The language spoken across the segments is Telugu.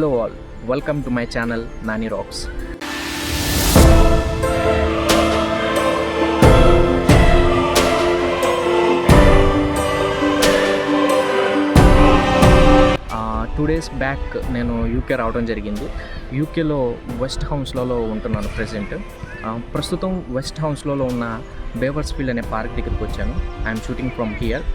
Hello all, welcome to my channel Nani Rocks. Two days back నేను యూకే రావడం జరిగింది. యూకేలో వెస్ట్ హౌన్స్లో ఉంటున్నాను ప్రెజెంట్. ప్రస్తుతం వెస్ట్ హౌన్స్లో ఉన్న బేవర్స్ఫీల్డ్ అనే పార్క్ దగ్గరికి వచ్చాను. I'm shooting from here.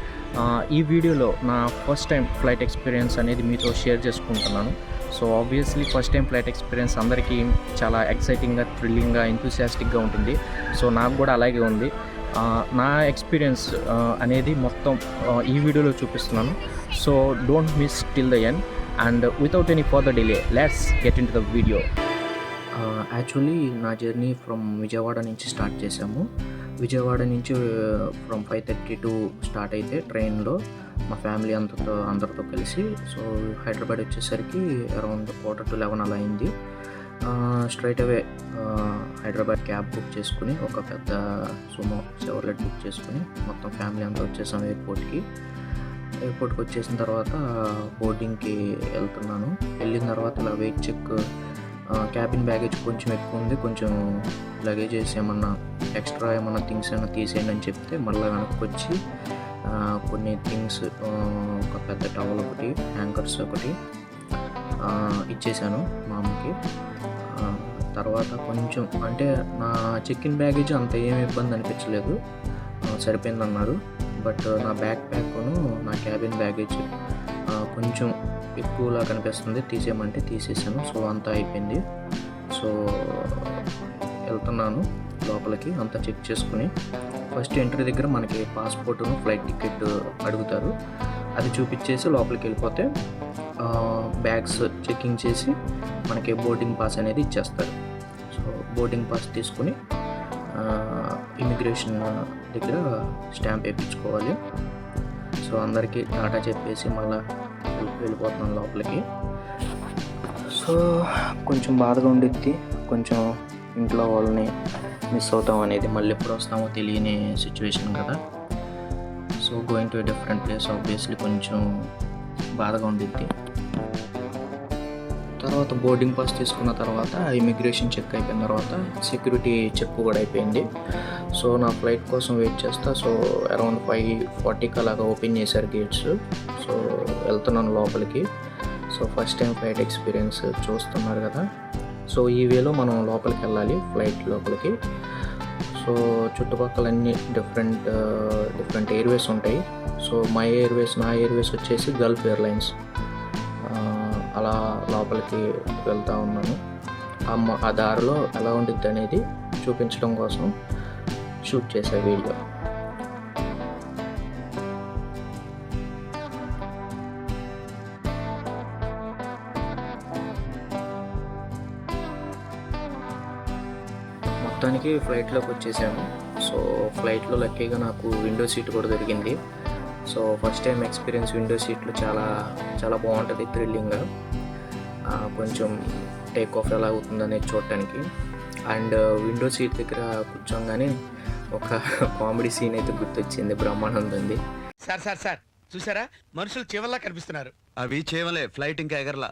ఈ వీడియోలో నా ఫస్ట్ టైం ఫ్లైట్ ఎక్స్పీరియన్స్ అనేది మీతో షేర్ చేసుకుంటున్నాను. So obviously first time flight experience అందరికీ చాలా ఎక్సైటింగ్గా, థ్రిల్లింగ్గా, ఎంతూసియాస్టిక్గా ఉంటుంది. సో నాకు కూడా అలాగే ఉంది. నా ఎక్స్పీరియన్స్ అనేది మొత్తం ఈ వీడియోలో చూపిస్తున్నాను. So don't miss till the end and without any further delay let's get in to the video. Actually నా జర్నీ ఫ్రమ్ విజయవాడ నుంచి స్టార్ట్ చేశాము. విజయవాడ నుంచి ఫ్రమ్ 5:32 స్టార్ట్ అయితే ట్రైన్లో మా ఫ్యామిలీ అందరితో కలిసి సో హైదరాబాద్ వచ్చేసరికి అరౌండ్ 11:45 అలా అయింది. స్ట్రైట్ అవే హైదరాబాద్ క్యాబ్ బుక్ చేసుకుని ఒక పెద్ద సుమో చెవర్లెట్ బుక్ చేసుకుని మొత్తం ఫ్యామిలీ అంతా వచ్చేసాం ఎయిర్పోర్ట్కి వచ్చేసిన తర్వాత బోర్డింగ్కి వెళ్తున్నాను. వెళ్ళిన తర్వాత ఇలా వెయిట్ చెక్, క్యాబిన్ బ్యాగేజ్ కొంచెం ఎక్కువ ఉంది, కొంచెం లగేజెస్ ఏమన్నా ఎక్స్ట్రా ఏమన్నా థింగ్స్ ఏమైనా తీసేయండి అని చెప్తే మళ్ళీ వెనక్కి వచ్చి కొన్ని థింగ్స్, ఒక పెద్ద టవల్ ఒకటి, హ్యాంకర్స్ ఒకటి ఇచ్చేసాను మా అమ్మకి. తర్వాత కొంచెం అంటే నా చెక్ ఇన్ బ్యాగేజ్ అంత ఏమి ఇబ్బంది అనిపించలేదు, సరిపోయిందన్నారు. బట్ నా బ్యాక్ ప్యాక్ను నా క్యాబిన్ బ్యాగేజ్ కొంచెం ఎక్కువలా కనిపిస్తుంది, తీసేయమంటే తీసేసాను. సో అంతా అయిపోయింది. సో వెళ్తున్నాను లోపలికి, అంతా చెక్ చేసుకుని ఫస్ట్ ఎంట్రీ దగ్గర మనకి పాస్పోర్టును ఫ్లైట్ టికెట్ అడుగుతారు. అది చూపించేసి లోపలికి వెళ్ళిపోతే బ్యాగ్స్ చెకింగ్ చేసి మనకి బోర్డింగ్ పాస్ అనేది ఇచ్చేస్తారు. సో బోర్డింగ్ పాస్ తీసుకుని ఇమిగ్రేషన్ దగ్గర స్టాంప్ వేయించుకోవాలి. సో అందరికీ టాటా చెప్పేసి మళ్ళీ వెళ్ళిపోతున్నాను లోపలికి. సో కొంచెం బాధగా ఉండిద్ది, కొంచెం ఇంట్లో వాళ్ళని మిస్ అవుతాం అనేది, మళ్ళీ ఎప్పుడు వస్తామో తెలియని సిచ్యువేషన్ కదా. So going to a different place obviously కొంచెం బాధగా ఉండిద్ది. తర్వాత బోర్డింగ్ పాస్ తీసుకున్న తర్వాత ఇమిగ్రేషన్ చెక్ అయిపోయిన తర్వాత సెక్యూరిటీ చెక్ కూడా అయిపోయింది. సో నా ఫ్లైట్ కోసం వెయిట్ చేస్తా. సో అరౌండ్ 5:40కి అలాగా ఓపెన్ చేశారు గేట్స్. సో వెళ్తున్నాను లోపలికి. So first time flight experience చూస్తున్నారు కదా. సో ఈ వేలో మనం లోపలికి వెళ్ళాలి, ఫ్లైట్ లోపలికి. సో చుట్టుపక్కల అన్ని డిఫరెంట్ ఎయిర్వేస్ ఉంటాయి. సో నా ఎయిర్వేస్ వచ్చేసి గల్ఫ్ ఎయిర్లైన్స్. అలా లోపలికి వెళ్తూ ఉన్నాను. ఆ దారిలో ఎలా ఉండిద్ది అనేది చూపించడం కోసం షూట్ చేసే వీడియో. మొత్తానికి ఫ్లైట్లోకి వచ్చేసాము. సో ఫ్లైట్లో లక్కీగా నాకు విండో సీట్ కూడా దొరికింది. So first time experience window సీట్లు చాలా చాలా బాగుంటుంది, థ్రిల్లింగ్గా. కొంచెం టేక్ ఆఫ్ ఎలా అవుతుందనేది చూడటానికి. అండ్ విండో సీట్ దగ్గర కూర్చోగానే ఒక కామెడీ సీన్ అయితే గుర్తొచ్చింది, బ్రహ్మానందంది. సార్ చూసారా, మనుషులు చివరిలా కనిపిస్తున్నారు. అవి చేవలే, ఫ్లైట్ ఇంకా ఎగరలా.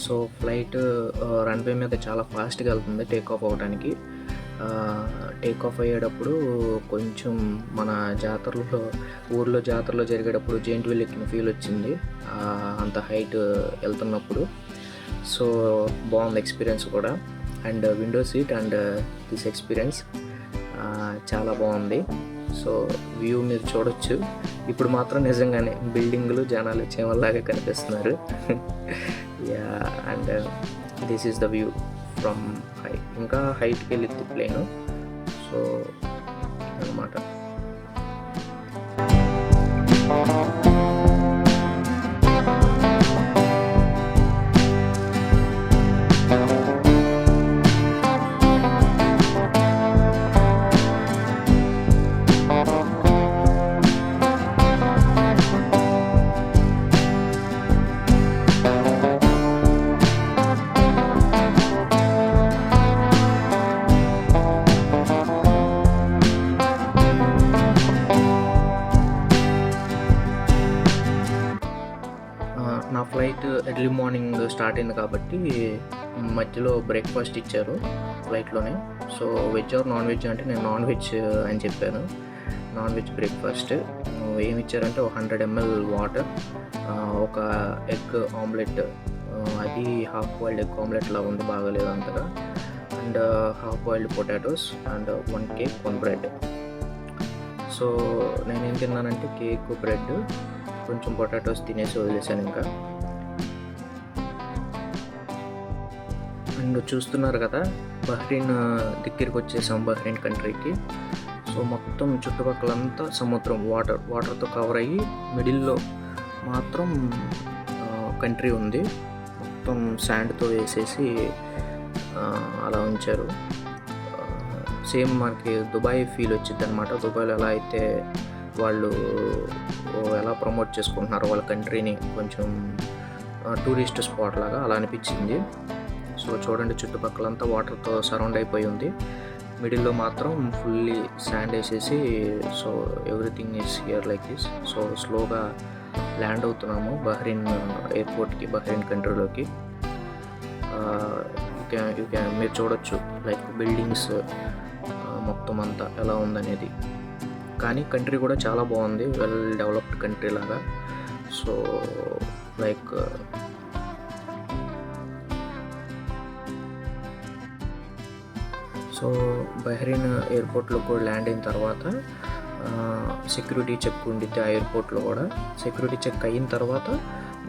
సో ఫ్లైట్ రన్వే మీద చాలా ఫాస్ట్గా వెళ్తుంది టేక్ ఆఫ్ అవ్వడానికి. టేక్ ఆఫ్ అయ్యేటప్పుడు కొంచెం మన ఊర్లో జాతరలో జరిగేటప్పుడు జెయింట్ వీల్ ఎక్కిన ఫీల్ వచ్చింది అంత హైట్ వెళ్తున్నప్పుడు. సో బాగుంది ఎక్స్పీరియన్స్ కూడా. And window seat and this experience చాలా బాగుంది. సో వ్యూ మీరు చూడొచ్చు. ఇప్పుడు మాత్రం నిజంగానే బిల్డింగ్లు, జనాలు చేమల్లాగా కనిపిస్తున్నారు. Yeah, and this is the view from high. ఇంకా హైట్కి వెళ్ళింది ప్లేను. సో అన్నమాట. ఎర్లీ మార్నింగ్ స్టార్ట్ అయింది కాబట్టి మధ్యలో బ్రేక్ఫాస్ట్ ఇచ్చారు ఫ్లైట్లోనే. So veg or non veg అంటే నేను నాన్ వెజ్ అని చెప్పాను. నాన్ వెజ్ బ్రేక్ఫాస్ట్ ఏమి ఇచ్చారంటే 100 ml వాటర్, ఒక ఎగ్ ఆమ్లెట్, అది హాఫ్ బాయిల్డ్ ఎగ్ ఆమ్లెట్ లాగా ఉంది, బాగాలేదు అంతగా, and half boiled potatoes and 1 cake 1 bread. So నేనేం తిన్నానంటే కేక్, బ్రెడ్, కొంచెం పొటాటోస్ తినేసి వదిలేసాను ఇంకా. అండ్ చూస్తున్నారు కదా, బహ్రెయిన్ దగ్గరికి వచ్చేసాం, బహ్రెయిన్ కంట్రీకి. సో మొత్తం చుట్టుపక్కలంతా సముద్రం, వాటర్తో కవర్ అయ్యి మిడిల్లో మాత్రం కంట్రీ ఉంది. మొత్తం శాండ్తో వేసేసి అలా ఉంచారు. సేమ్ మనకి దుబాయ్ ఫీల్ వచ్చింది అనమాట. దుబాయ్లో ఎలా అయితే వాళ్ళు ఎలా ప్రమోట్ చేసుకుంటున్నారో వాళ్ళ కంట్రీని, కొంచెం టూరిస్ట్ స్పాట్ లాగా అలా అనిపించింది. సో చూడండి, చుట్టుపక్కలంతా వాటర్తో సరౌండ్ అయిపోయి ఉంది, మిడిల్లో మాత్రం ఫుల్లీ శాండ్ వేసేసి. So everything is here like this. So స్లోగా ల్యాండ్ అవుతున్నాము బహ్రెయిన్ ఎయిర్పోర్ట్కి, బహ్రెయిన్ కంట్రీలోకి. మీరు చూడొచ్చు లైక్ బిల్డింగ్స్ మొత్తం అంతా ఎలా ఉందనేది. కానీ కంట్రీ కూడా చాలా బాగుంది, వెల్ డెవలప్డ్ కంట్రీ లాగా. సో లైక్ సో బహ్రెయిన్ ఎయిర్పోర్ట్లో కూడా ల్యాండ్ అయిన తర్వాత సెక్యూరిటీ చెక్ ఉండిద్ది ఆ ఎయిర్పోర్ట్లో కూడా. సెక్యూరిటీ చెక్ అయిన తర్వాత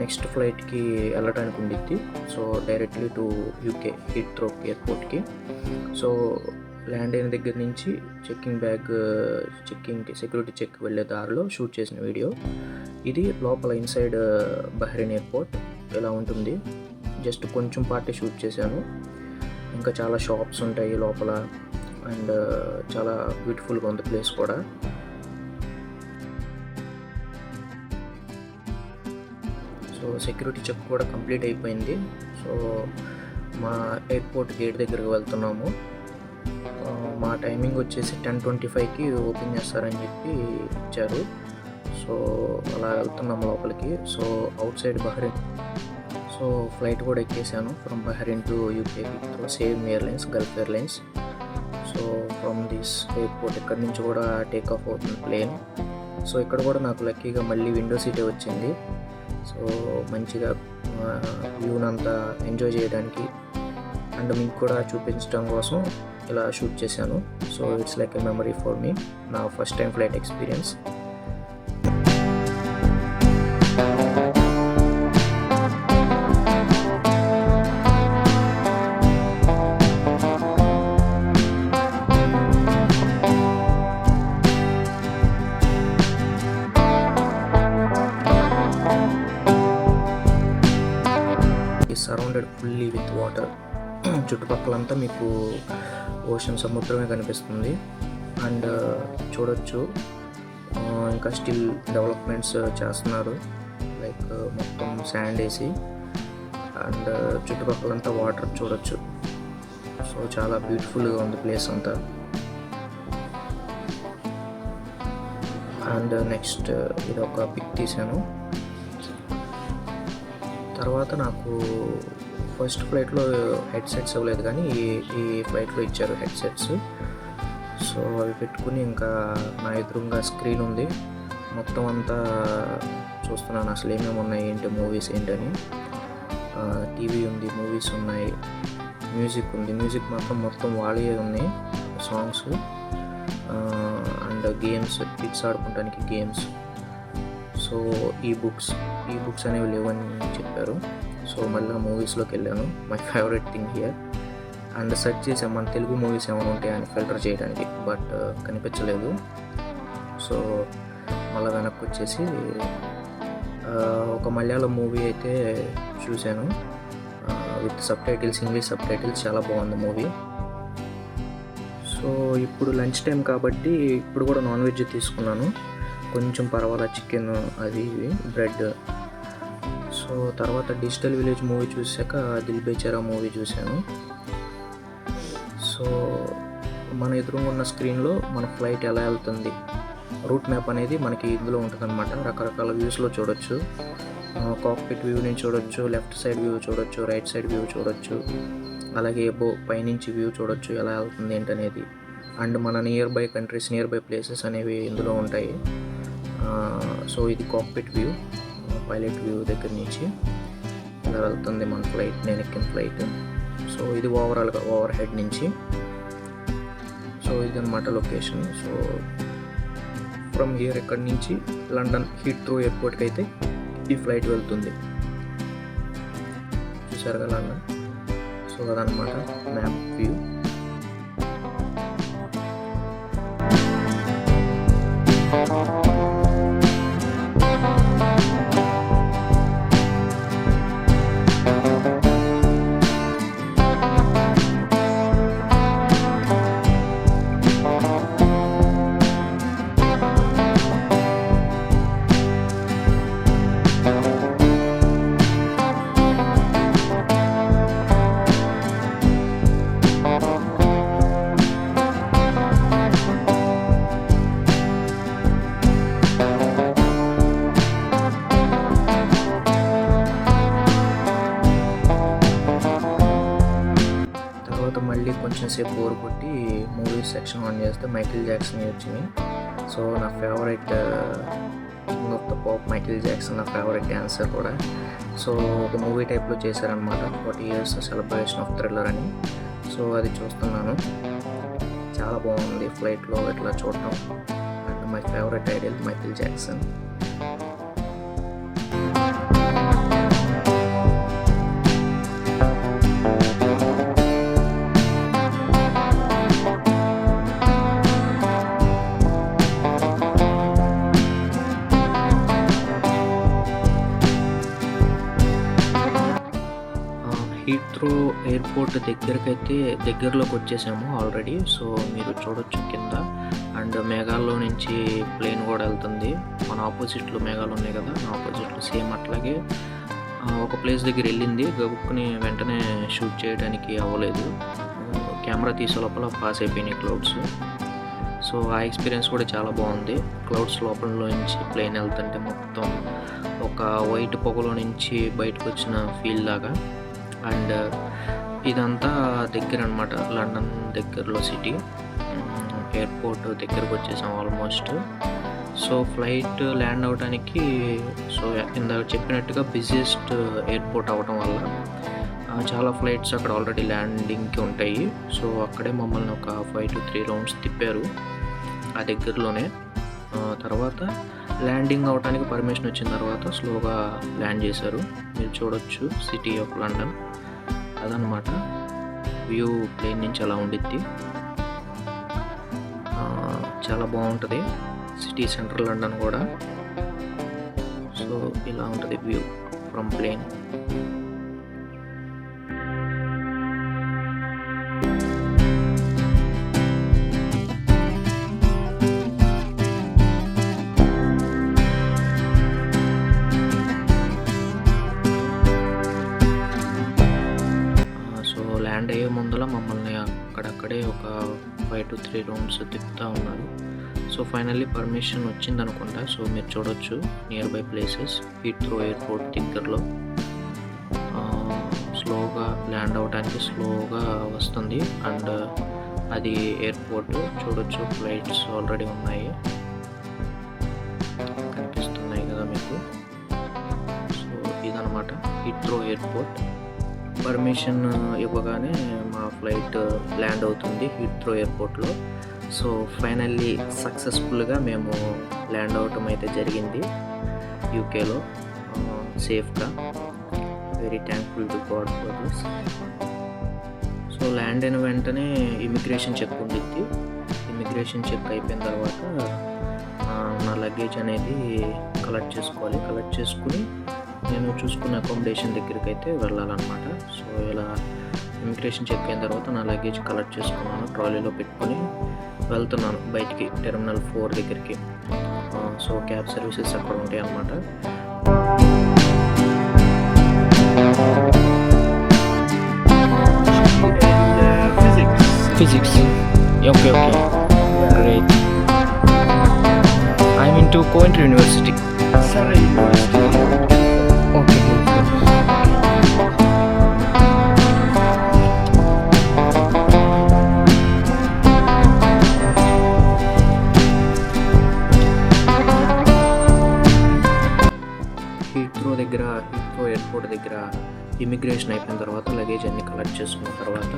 నెక్స్ట్ ఫ్లైట్కి వెళ్ళడానికి ఉండిద్ది. So directly to UK Heathrow ఎయిర్పోర్ట్కి. సో ల్యాండ్ అయిన దగ్గర నుంచి చెక్కింగ్కి సెక్యూరిటీ చెక్ వెళ్ళే దారిలో షూట్ చేసిన వీడియో ఇది. లోపల ఇన్సైడ్ బహ్రెయిన్ ఎయిర్పోర్ట్ ఎలా ఉంటుంది, జస్ట్ కొంచెం పార్టీ షూట్ చేశాను. ఇంకా చాలా షాప్స్ ఉంటాయి లోపల, అండ్ చాలా బ్యూటిఫుల్గా ఉంది ప్లేస్ కూడా. సో సెక్యూరిటీ చెక్ కూడా కంప్లీట్ అయిపోయింది. సో మా ఎయిర్పోర్ట్ గేట్ దగ్గరకు వెళ్తున్నాము. మా టైమింగ్ వచ్చేసి 10:25కి ఓపెన్ చేస్తారని చెప్పి ఇచ్చారు. సో అలా వెళ్తున్నాము లోపలికి. So outside Bahrain. So flight కూడా ఎక్కేసాను from Bahrain to UK through same airlines, Gulf airlines. So from this airport ఇక్కడ నుంచి కూడా టేక్ ఆఫ్ అవుతుంది ప్లేన్. సో ఇక్కడ కూడా నాకు లక్కీగా మళ్ళీ విండో సీటే వచ్చింది. సో మంచిగా వ్యూనంతా ఎంజాయ్ చేయడానికి అండ్ మీకు కూడా చూపించడం కోసం ఇలా షూట్ చేశాను. So it's like a memory for me, నా first time flight experience. Surrounded fully with water. చుట్టుపక్కలంతా మీకు ఓషన్, సముద్రమే కనిపిస్తుంది. అండ్ చూడొచ్చు ఇంకా స్టిల్ డెవలప్మెంట్స్ చేస్తున్నారు, లైక్ మొత్తం శాండ్ వేసి. అండ్ చుట్టుపక్కలంతా వాటర్ చూడొచ్చు. సో చాలా బ్యూటిఫుల్గా ఉంది ప్లేస్ అంతా. అండ్ నెక్స్ట్ ఇది ఒక పిక్ తీసాను. తర్వాత నాకు ఫస్ట్ ఫ్లైట్లో హెడ్సెట్స్ ఇవ్వలేదు, కానీ ఈ ఫ్లైట్లో ఇచ్చారు హెడ్సెట్స్. సో అవి పెట్టుకుని ఇంకా నా ఎదురుగా స్క్రీన్ ఉంది, మొత్తం అంతా చూస్తున్నాను అసలు ఏమేమి ఉన్నాయి, ఏంటి మూవీస్ ఏంటని. టీవీ ఉంది, మూవీస్ ఉన్నాయి, మ్యూజిక్ ఉంది. మ్యూజిక్ మాత్రం మొత్తం వాళ్ళే ఉన్నాయి, సాంగ్స్ అండ్ గేమ్స్, కిడ్స్ ఆడుకోవడానికి గేమ్స్. సో ఈ బుక్స్ అనేవి లేవని చెప్పారు. సో మళ్ళీ మూవీస్లోకి వెళ్ళాను, my favourite thing here. And search చేసాం మన తెలుగు మూవీస్ ఏమైనా ఉంటాయని ఫిల్టర్ చేయడానికి, బట్ కనిపించలేదు. సో మళ్ళీ వెనక్కి వచ్చేసి ఒక మలయాళం మూవీ అయితే చూశాను విత్ సబ్‌టైటిల్స్, ఇంగ్లీష్ సబ్‌టైటిల్స్. చాలా బాగుంది మూవీ. సో ఇప్పుడు లంచ్ టైం కాబట్టి ఇప్పుడు కూడా నాన్ వెజ్ తీసుకున్నాను, కొంచెం పర్వాలా, చికెన్ అది ఇవి, బ్రెడ్. సో తర్వాత డిజిటల్ విలేజ్ మూవీ చూసాక దిల్ బేచారా మూవీ చూశాను. సో మన ఎదురుగా ఉన్న స్క్రీన్లో మన ఫ్లైట్ ఎలా వెళ్తుంది, రూట్ మ్యాప్ అనేది మనకి ఇందులో ఉంటుందన్నమాట. రకరకాల వ్యూస్లో చూడొచ్చు. కాక్పిట్ వ్యూ నుంచి చూడొచ్చు, లెఫ్ట్ సైడ్ వ్యూ చూడొచ్చు, రైట్ సైడ్ వ్యూ చూడొచ్చు, అలాగే పైనుంచి వ్యూ చూడొచ్చు ఎలా వెళ్తుంది ఏంటనేది. అండ్ మన near by countries, near by places అనేవి ఇందులో ఉంటాయి. సో ఇది కాక్పిట్ వ్యూ, పైలట్ వ్యూ దగ్గర నుంచి ఇలా వెళ్తుంది మన ఫ్లైట్, నేను ఎక్కిన ఫ్లైట్. సో ఇది ఓవరాల్గా ఓవర్ హెడ్ నుంచి. సో ఇది అనమాట లొకేషన్. సో ఫ్రమ్ హియర్ ఎక్కడి నుంచి లండన్ హీత్రో ఎయిర్పోర్ట్కి అయితే ఈ ఫ్లైట్ వెళ్తుంది. చూసారు కదా లండన్. సో అదనమాట మ్యాప్ వ్యూ. మళ్ళీ కొంచెం సేపు బోర్ కొట్టి మూవీస్ సెక్షన్ ఆన్ చేస్తే మైకిల్ జాక్సన్ వచ్చినాయి. సో నా favourite king of the pop Michael Jackson, నా ఫేవరెట్ డాన్సర్ కూడా. సో ఒక మూవీ టైప్లో చేశారనమాట, 40 years సెలబ్రేషన్ ఆఫ్ థ్రిల్లర్ అని. సో అది చూస్తున్నాను, చాలా బాగుంది ఫ్లైట్లో ఇట్లా చూడటం. And my favourite idol Michael Jackson. Heathrow airport దగ్గరలోకి వచ్చేసాము ఆల్రెడీ. సో మీరు చూడొచ్చు కింద. అండ్ మేఘాల్లో నుంచి ప్లేన్ కూడా వెళ్తుంది. మన ఆపోజిట్లో మేఘాలు ఉన్నాయి కదా, ఆపోజిట్లో సేమ్ అట్లాగే ఒక ప్లేస్ దగ్గర వెళ్ళింది. గబుక్కుని వెంటనే షూట్ చేయడానికి అవ్వలేదు, కెమెరా తీసే లోపల పాస్ అయిపోయినాయి క్లౌడ్స్. సో ఆ ఎక్స్పీరియన్స్ కూడా చాలా బాగుంది. క్లౌడ్స్ లోపల నుంచి ప్లేన్ వెళ్తుంటే మొత్తం ఒక వైట్ పొగలో నుంచి బయటకు వచ్చిన ఫీల్ లాగా. అండ్ ఇదంతా దగ్గర అనమాట, లండన్ దగ్గరలో సిటీ. ఎయిర్పోర్ట్ దగ్గరకు వచ్చేసాం ఆల్మోస్ట్. సో ఫ్లైట్ ల్యాండ్ అవడానికి, సో ఇందాక చెప్పినట్టుగా బిజియెస్ట్ ఎయిర్పోర్ట్ అవ్వడం వల్ల చాలా ఫ్లైట్స్ అక్కడ ఆల్రెడీ ల్యాండింగ్కి ఉంటాయి. సో అక్కడే మమ్మల్ని ఒక 5 to 3 rounds తిప్పారు ఆ దగ్గరలోనే. తర్వాత ల్యాండింగ్ అవడానికి పర్మిషన్ వచ్చిన తర్వాత స్లోగా ల్యాండ్ చేశారు. మీరు చూడొచ్చు సిటీ ఆఫ్ లండన్. అదనమాట వ్యూ ప్లేన్ నుంచి అలా ఉండిద్ది. చాలా బాగుంటుంది సిటీ, సెంట్రల్ లండన్ కూడా. సో ఇలా ఉంటుంది వ్యూ ఫ్రమ్ ప్లేన్. ల్యాండ్ అయ్యే ముందర మమ్మల్ని అక్కడక్కడే ఒక 5 to 3 rounds తిప్పుతూ ఉన్నారు. సో ఫైనల్లీ పర్మిషన్ వచ్చింది అనుకుంటా. సో మీరు చూడొచ్చు near by places Heathrow airport దగ్గరలో. స్లోగా ల్యాండ్ అవడానికి స్లోగా వస్తుంది. అండ్ అది ఎయిర్పోర్ట్ చూడొచ్చు, ఫ్లైట్స్ ఆల్రెడీ ఉన్నాయి, కనిపిస్తున్నాయి కదా మీకు. సో ఇదనమాట హీత్రో ఎయిర్పోర్ట్. పర్మిషన్ ఇవ్వగానే మా ఫ్లైట్ ల్యాండ్ అవుతుంది హీత్రో ఎయిర్పోర్ట్లో. సో ఫైనల్లీ సక్సెస్ఫుల్గా మేము ల్యాండ్ అవటం అయితే జరిగింది యూకేలో సేఫ్గా. Very thankful to God for this. So land అయిన వెంటనే ఇమిగ్రేషన్ చెక్ ఉండిద్ది. ఇమిగ్రేషన్ చెక్ అయిపోయిన తర్వాత నా లగేజ్ అనేది కలెక్ట్ చేసుకోవాలి. కలెక్ట్ చేసుకుని నేను చూసుకున్న అకామిడేషన్ దగ్గరికి అయితే వెళ్ళాలన్నమాట. సో ఇలా ఇమిగ్రేషన్ చెక్ అయిన తర్వాత నా లగేజ్ కలెక్ట్ చేసుకున్నాను, ట్రాలీలో పెట్టుకొని వెళ్తున్నాను బయటికి టెర్మినల్ 4 దగ్గరికి. సో క్యాబ్ సర్వీసెస్ అక్కడ ఉంటాయి అన్నమాట. Physics okay great. I'm into Coventry University. Immigration అయిపోయిన తర్వాత లగేజ్ అన్నీ కలెక్ట్ చేసుకున్న తర్వాత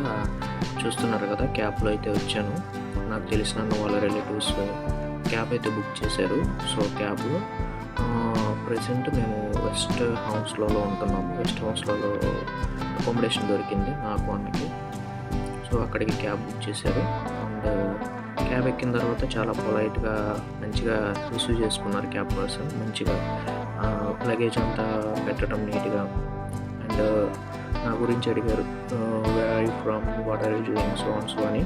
చూస్తున్నారు కదా, క్యాబ్లో అయితే వచ్చాను. నాకు తెలిసిన వాళ్ళ రిలేటివ్స్ క్యాబ్ అయితే బుక్ చేశారు. సో క్యాబ్లో ప్రజెంట్ మేము వెస్ట్ హౌస్లో ఉంటున్నాము. వెస్ట్ హౌస్లో అకామిడేషన్ దొరికింది నాకు అన్నకి. సో అక్కడికి క్యాబ్ బుక్ చేశారు. అండ్ క్యాబ్ ఎక్కిన తర్వాత చాలా పొలైట్గా మంచిగా రిసీవ్ చేసుకున్నారు క్యాబ్ పర్సన్. మంచిగా లగేజ్ అంతా పెట్టడం నీట్గా. అండ్ నా గురించి అడిగారు, where are you from, what are you doing, so అని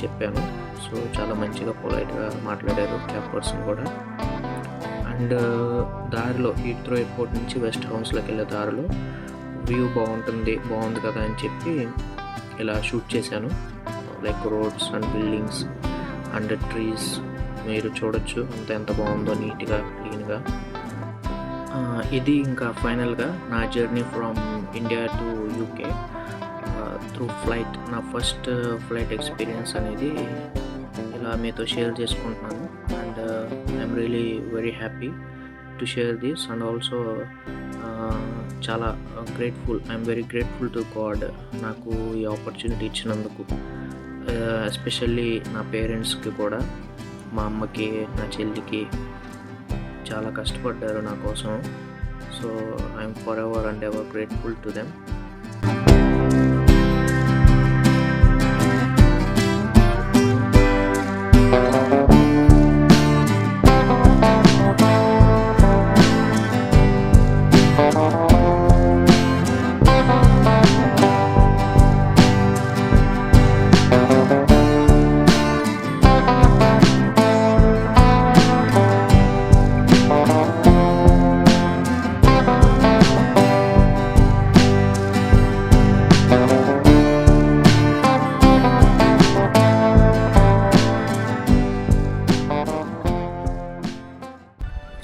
చెప్పాను. సో చాలా మంచిగా పొలైట్గా మాట్లాడారు క్యాబ్ పర్సన్ కూడా. అండ్ దారిలో హీత్రో ఎయిర్పోర్ట్ నుంచి వెస్ట్ హౌస్లోకి వెళ్ళే దారిలో వ్యూ బాగుంది కదా అని చెప్పి ఇలా షూట్ చేశాను. Like roads and buildings and trees మీరు చూడొచ్చు ఎంత బాగుందో, నీట్గా క్లీన్గా. ఇది ఇంకా ఫైనల్గా నా journey from India to UK through flight. నా ఫస్ట్ ఫ్లైట్ ఎక్స్పీరియన్స్ అనేది ఇలా మీతో షేర్ చేసుకుంటున్నాను. And I'm really very happy to share this. And also చాలా I'm very grateful to God నాకు ఈ ఆపర్చునిటీ ఇచ్చినందుకు. ఎస్పెషల్లీ నా పేరెంట్స్కి కూడా, మా అమ్మకి, నా చెల్లికి చాలా కష్టపడ్డారు నా కోసం. So I'm for ever and ever grateful to them.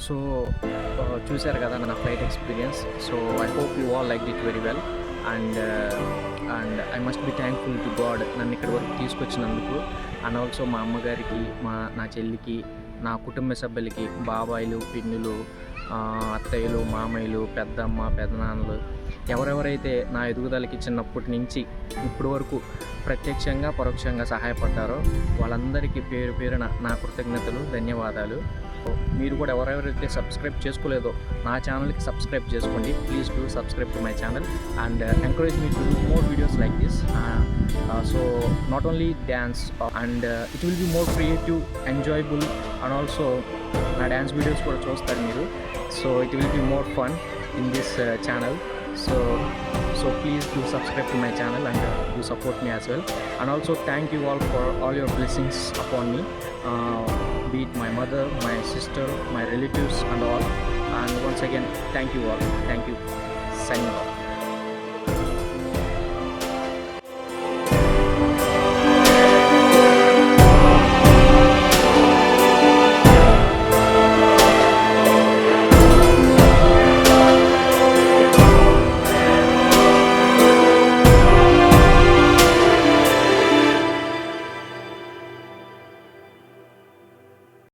So చూశారు కదా నా flight experience. So I hope you all like it very well. And I must be thankful to God నన్ను ఇక్కడి వరకు తీసుకొచ్చినందుకు. అండ్ ఆల్సో మా అమ్మగారికి, నా చెల్లికి, నా కుటుంబ సభ్యులకి, బాబాయిలు, పిన్నులు, అత్తయ్యలు, మామయ్యలు, పెద్దమ్మ, పెద్దనాన్నలు, ఎవరెవరైతే నా ఎదుగుదలకి చిన్నప్పటి నుంచి ఇప్పటి వరకు ప్రత్యక్షంగా పరోక్షంగా సహాయపడ్డారో వాళ్ళందరికీ పేరు పేరున నా కృతజ్ఞతలు, ధన్యవాదాలు. మీరు కూడా ఎవరెవరైతే సబ్స్క్రైబ్ చేసుకోలేదో నా ఛానల్కి సబ్స్క్రైబ్ చేసుకోండి. Please do subscribe to my channel and encourage me to do more videos like this. So not only dance and it will be more creative, enjoyable. And also నా డ్యాన్స్ వీడియోస్ కూడా చూస్తారు మీరు. So it will be more fun in this channel. So please do subscribe to my channel and do support me as well. And also thank you all for all your blessings upon me, be it my mother, my sister, my relatives and all. And once again, thank you all. Thank you. Signing off.